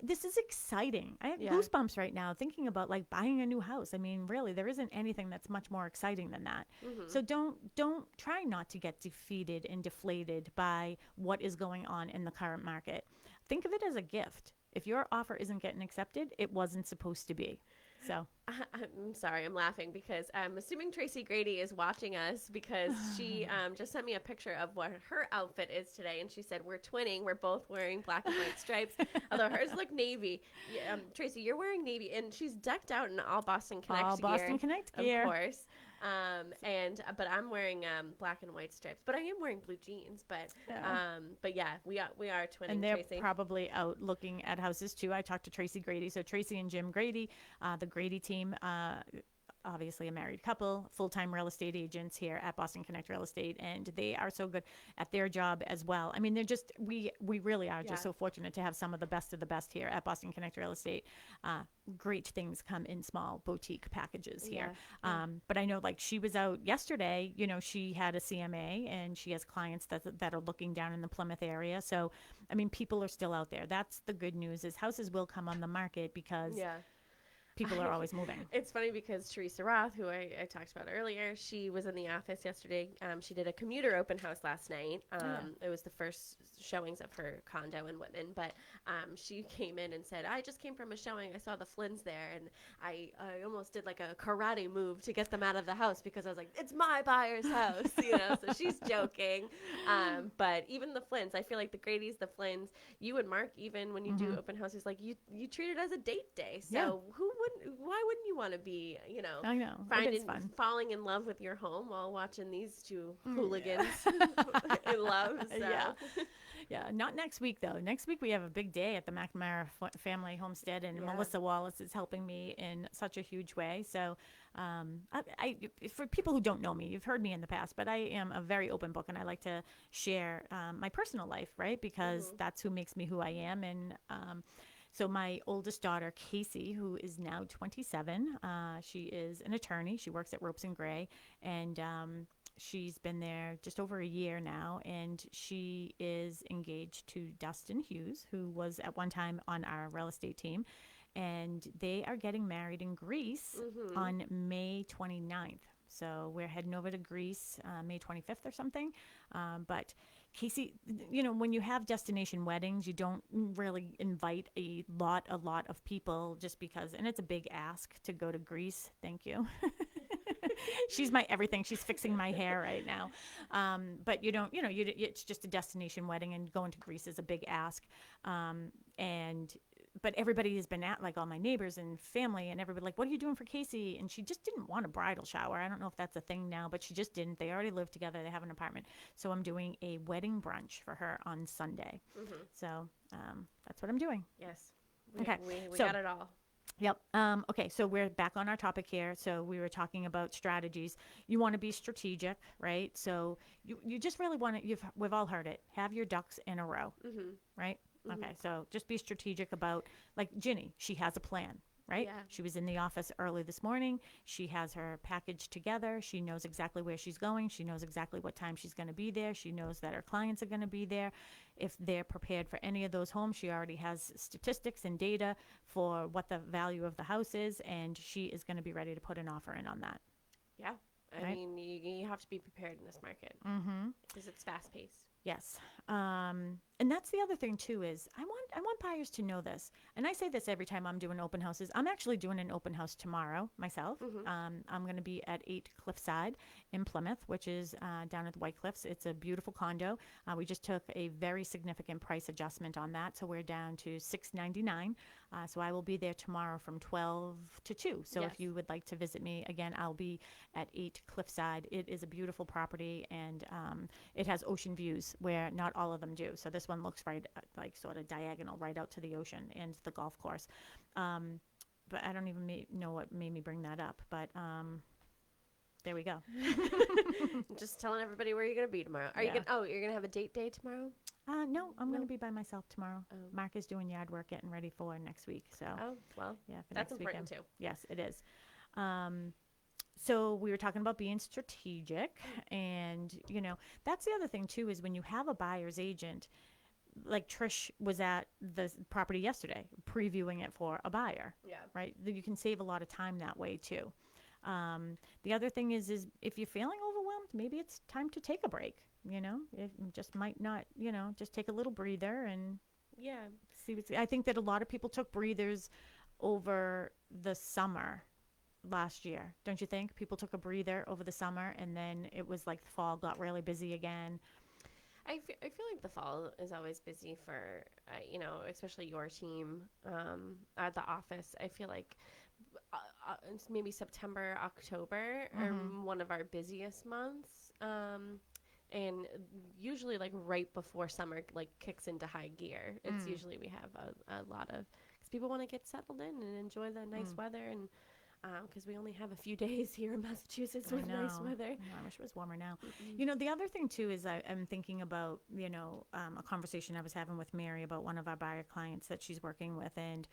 this is exciting. I have goosebumps right now thinking about like buying a new house. I mean, really, there isn't anything that's much more exciting than that. So don't try not to get defeated and deflated by what is going on in the current market. Think of it as a gift. If your offer isn't getting accepted, it wasn't supposed to be. So I'm sorry, I'm laughing because I'm assuming Tracy Grady is watching us because she just sent me a picture of what her outfit is today, and she said we're twinning. We're both wearing black and white stripes, although hers look navy. Tracy, you're wearing navy, and she's decked out in all Boston Connect all Boston Connect gear, of course. But I'm wearing black and white stripes, but I am wearing blue jeans. But yeah, we are twinning. And they're Tracy. probably out looking at houses too. I talked to Tracy Grady. So Tracy and Jim Grady, the Grady team, obviously a married couple, full-time real estate agents here at Boston Connect Real Estate, and they are so good at their job as well. I mean, they're just we really are just so fortunate to have some of the best here at Boston Connect Real Estate. Great things come in small boutique packages here. But I know like she was out yesterday, she had a CMA and she has clients that are looking down in the Plymouth area. So, I mean, people are still out there. That's the good news is houses will come on the market because people are always moving. It's funny because Teresa Roth, who I talked about earlier, she was in the office yesterday. She did a commuter open house last night. It was the first showings of her condo in Whitman, but she came in and said, I just came from a showing. I saw the Flynns there, and I almost did like a karate move to get them out of the house because I was like, it's my buyer's house, so she's joking. But even the Flynns, I feel like the Gradys, the Flynns, you and Mark, even when you do open houses, like you treat it as a date day. So why wouldn't you want to be, I know. falling in love with your home while watching these two hooligans in love? So. Yeah, not next week though. Next week we have a big day at the McNamara family homestead, and Melissa Wallace is helping me in such a huge way. So, I for people who don't know me, you've heard me in the past, but I am a very open book, and I like to share my personal life, right? Because that's who makes me who I am, and so my oldest daughter, Casey, who is now 27, she is an attorney. She works at Ropes and Gray, and she's been there just over a year now, and she is engaged to Dustin Hughes, who was at one time on our real estate team, and they are getting married in Greece on May 29th. So we're heading over to Greece May 25th or something, but Casey, when you have destination weddings, you don't really invite a lot of people just because, and it's a big ask to go to Greece. Thank you. She's my everything. She's fixing my hair right now. But it's just a destination wedding, and going to Greece is a big ask. But everybody has been at, like all my neighbors and family and everybody, like, what are you doing for Casey? And she just didn't want a bridal shower. I don't know if that's a thing now, but she just didn't. They already live together. They have an apartment. So I'm doing a wedding brunch for her on Sunday. So that's what I'm doing. Yes. We So, got it all. Yep. Okay, so we're back on our topic here. So we were talking about strategies. You want to be strategic, right? So you just really want to, we've all heard it, have your ducks in a row, right? Okay, so just be strategic about, like Ginny, she has a plan, right? Yeah. She was in the office early this morning. She has her package together. She knows exactly where she's going. She knows exactly what time she's going to be there. She knows that her clients are going to be there. If they're prepared for any of those homes, she already has statistics and data for what the value of the house is, and she is going to be ready to put an offer in on that. Yeah. I mean, you have to be prepared in this market because it's fast paced. Yes. And that's the other thing too is I want buyers to know this. And I say this every time I'm doing open houses. I'm actually doing an open house tomorrow myself. I'm going to be at 8 Cliffside in Plymouth, which is down at the White Cliffs. It's a beautiful condo. We just took a very significant price adjustment on that. So we're down to $699. So I will be there tomorrow from 12 to 2. So if you would like to visit me, again, I'll be at 8 Cliffside. It is a beautiful property, and it has ocean views where not all of them do. So this one looks right, like sort of diagonal right out to the ocean and the golf course. But I don't even know what made me bring that up. But There we go. Just telling everybody where you're going to be tomorrow. Are you Yeah. going? Oh, you're going to have a date day tomorrow? No, I'm going No? to be by myself tomorrow. Oh. Mark is doing yard work, getting ready for next week. So Oh, well, yeah, for that's next important weekend. too. Yes, it is. Um, so we were talking about being strategic, and that's the other thing too is when you have a buyer's agent, like Trish was at the property yesterday previewing it for a buyer, Yeah. right? You can save a lot of time that way too. The other thing is if you're feeling overwhelmed, maybe it's time to take a break. It just might not, just take a little breather and Yeah. see what's. I think that a lot of people took breathers over the summer last year. Don't you think? People took a breather over the summer, and then it was like the fall got really busy again. I feel like the fall is always busy for, especially your team at the office. I feel like it's maybe September, October are one of our busiest months. And usually like right before summer like kicks into high gear. It's usually we have a lot of, because people want to get settled in and enjoy the nice weather, and because we only have a few days here in Massachusetts with nice weather. I know, I wish it was warmer now. The other thing too is I'm thinking about, a conversation I was having with Mary about one of our buyer clients that she's working with. And,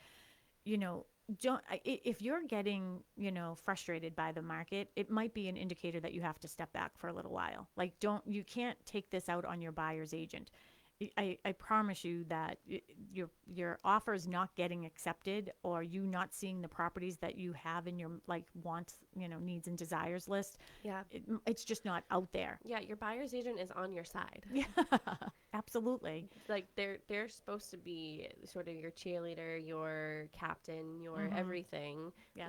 if you're getting, frustrated by the market, it might be an indicator that you have to step back for a little while. Like, you can't take this out on your buyer's agent. I promise you that your offer is not getting accepted, or you not seeing the properties that you have in your like wants, needs and desires list. Yeah. It's just not out there. Yeah, your buyer's agent is on your side. Yeah, absolutely. Like they're supposed to be sort of your cheerleader, your captain, your everything. Yeah.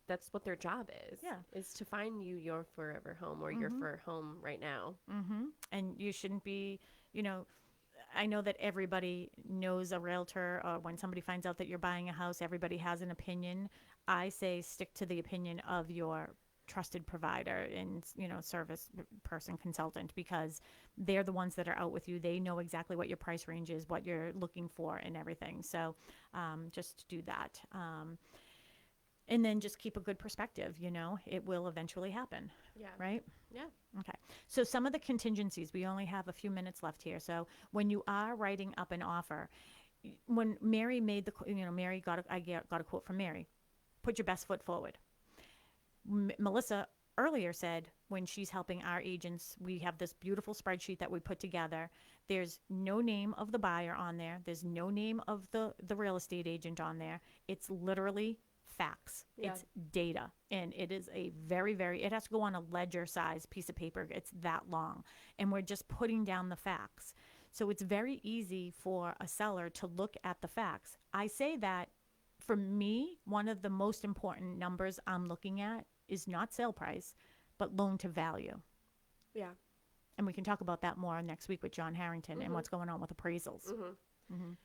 That's what their job is. Yeah. Is to find you your forever home, or your for home right now. And you shouldn't be, I know that everybody knows a realtor, or when somebody finds out that you're buying a house, everybody has an opinion. I say stick to the opinion of your trusted provider and, service person, consultant, because they're the ones that are out with you. They know exactly what your price range is, what you're looking for, and everything. So just do that. And then just keep a good perspective, it will eventually happen. Yeah. Right? Yeah. Okay. So some of the contingencies, we only have a few minutes left here. So when you are writing up an offer, when Mary made Mary I got a quote from Mary, put your best foot forward. Melissa earlier said when she's helping our agents, we have this beautiful spreadsheet that we put together. There's no name of the buyer on there. There's no name of the real estate agent on there. It's literally facts. Yeah. It's data. And it is a very, very, it has to go on a ledger size piece of paper. It's that long. And we're just putting down the facts. So it's very easy for a seller to look at the facts. I say that for me, one of the most important numbers I'm looking at is not sale price, but loan to value. Yeah. And we can talk about that more next week with John Harrington and what's going on with appraisals.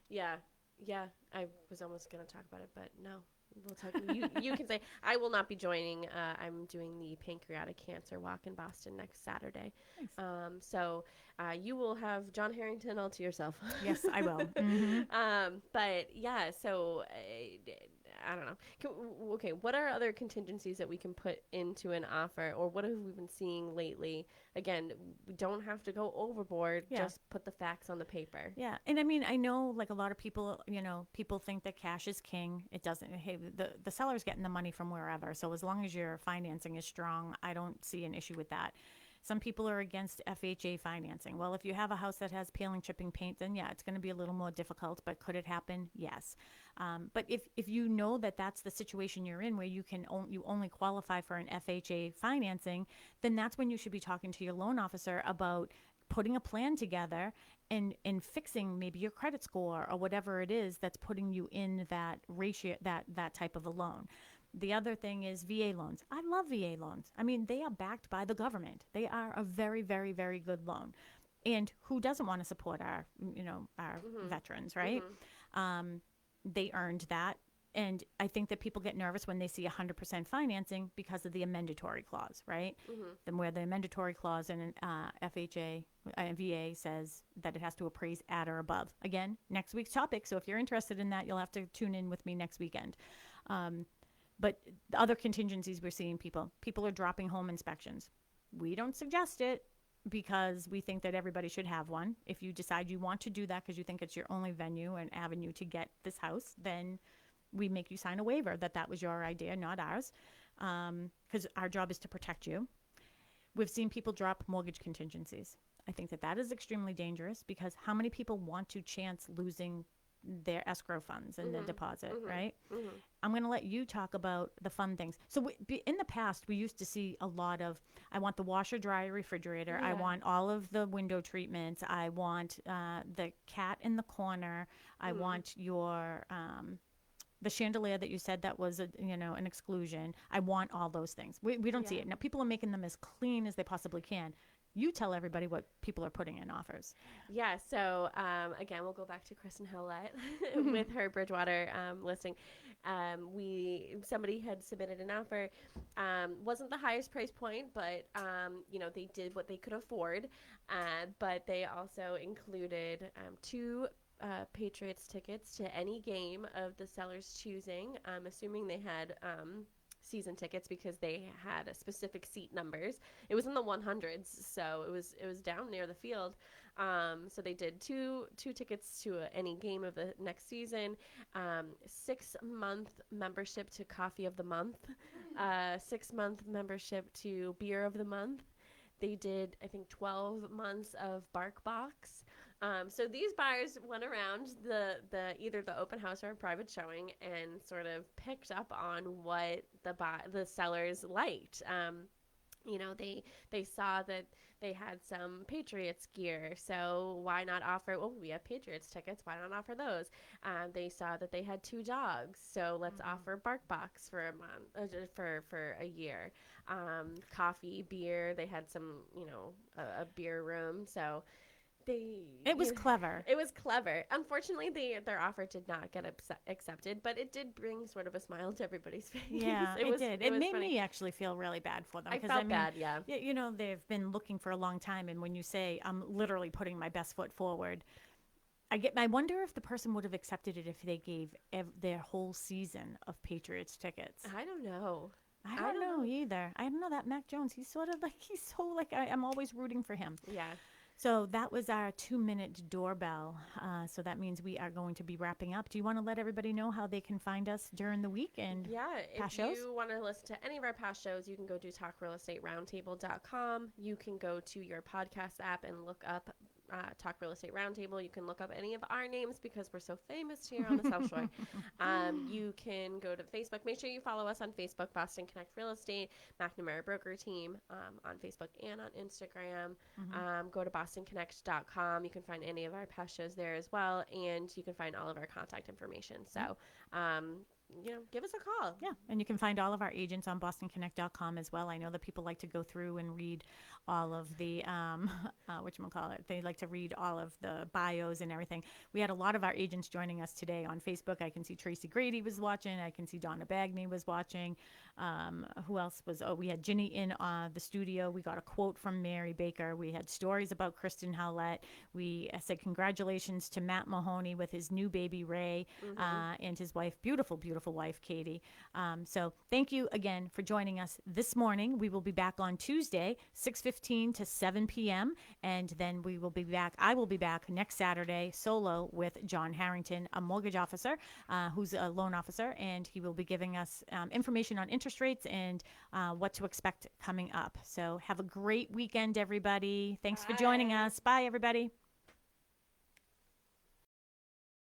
Yeah. Yeah. I was almost going to talk about it, but no. We'll talk. You can say I will not be joining. I'm doing the pancreatic cancer walk in Boston next Saturday. Nice. So you will have John Harrington all to yourself. Yes, I will. But yeah, so I don't know. Okay, what are other contingencies that we can put into an offer, or what have we been seeing lately? Again, we don't have to go overboard. Yeah. Just put the facts on the paper. Yeah. And I mean, I know like a lot of people, people think that cash is king. It doesn't. Hey, the seller's getting the money from wherever. So as long as your financing is strong, I don't see an issue with that. Some people are against FHA financing. Well, if you have a house that has peeling, chipping paint, then yeah, it's going to be a little more difficult. But could it happen? Yes. But if you know that that's the situation you're in, where you only qualify for an FHA financing, then that's when you should be talking to your loan officer about putting a plan together and fixing maybe your credit score or whatever it is that's putting you in that ratio, that type of a loan. The other thing is VA loans. I love VA loans. I mean, they are backed by the government. They are a very, very, very good loan. And who doesn't want to support our veterans, right? They earned that. And I think that people get nervous when they see 100% financing because of the amendatory clause, right? Then where the amendatory clause in an FHA, VA says that it has to appraise at or above. Again, next week's topic. So if you're interested in that, you'll have to tune in with me next weekend. But the other contingencies we're seeing people are dropping home inspections. We don't suggest it because we think that everybody should have one. If you decide you want to do that because you think it's your only venue and avenue to get this house, then we make you sign a waiver that that was your idea, not ours, because our job is to protect you. We've seen people drop mortgage contingencies. I think that that is extremely dangerous because how many people want to chance losing their escrow funds and their deposit, right? I'm going to let you talk about the fun things. So in the past, we used to see a lot of, I want the washer, dryer, refrigerator. I want all of the window treatments. I want the cat in the corner. I want your the chandelier that you said that was an exclusion. I want all those things. We don't see it now. People are making them as clean as they possibly can. You tell everybody what people are putting in offers. Yeah, so again, we'll go back to Kristen Howlett with her Bridgewater listing. Somebody had submitted an offer, wasn't the highest price point, but they did what they could afford, but they also included two Patriots tickets to any game of the seller's choosing. Assuming they had season tickets because they had a specific seat numbers. It was in the 100s, so it was down near the field. So they did two tickets to any game of the next season, 6-month membership to Coffee of the Month, 6-month membership to Beer of the Month. They did, I think, 12 months of Bark Box. So these buyers went around the either the open house or a private showing and sort of picked up on what the sellers liked. They saw that they had some Patriots gear, so why not offer? Well, we have Patriots tickets. Why not offer those? They saw that they had 2 dogs, so let's offer Bark Box for a month, for a year. Coffee, beer. They had some, a beer room, so. It was clever. It was clever. Unfortunately, their offer did not get accepted, but it did bring sort of a smile to everybody's face. Yeah, it did. It made me actually feel really bad for them. I felt bad, yeah. They've been looking for a long time, and when you say, I'm literally putting my best foot forward, I wonder if the person would have accepted it if they gave their whole season of Patriots tickets. I don't know. I don't know either. I don't know that Mac Jones. He's so I'm always rooting for him. Yeah. So that was our 2-minute doorbell. So that means we are going to be wrapping up. Do you want to let everybody know how they can find us during the week and past shows? If you want to listen to any of our past shows, you can go to talkrealestateroundtable.com. You can go to your podcast app and look up Talk Real Estate Roundtable. You can look up any of our names because we're so famous here on the South Shore. You can go to Facebook. Make sure you follow us on Facebook, Boston Connect Real Estate, McNamara Broker Team on Facebook and on Instagram. Go to bostonconnect.com. You can find any of our past shows there as well, and you can find all of our contact information. So, give us a call. Yeah, and you can find all of our agents on bostonconnect.com as well. I know that people like to go through and read all of the, they like to read all of the bios and everything. We had a lot of our agents joining us today on Facebook. I can see Tracy Grady was watching. I can see Donna Bagney was watching. Who else was? Oh, we had Ginny in the studio. We got a quote from Mary Baker. We had stories about Kristen Howlett. We said congratulations to Matt Mahoney with his new baby Ray and his wife, beautiful wife Katie. So thank you again for joining us this morning. We will be back on Tuesday, 6:15 to 7 p.m. And then we will be back. I will be back next Saturday solo with John Harrington, a mortgage officer who's a loan officer, and he will be giving us information on interest rates and what to expect coming up. So have a great weekend, everybody. Thanks for joining us. Bye, everybody.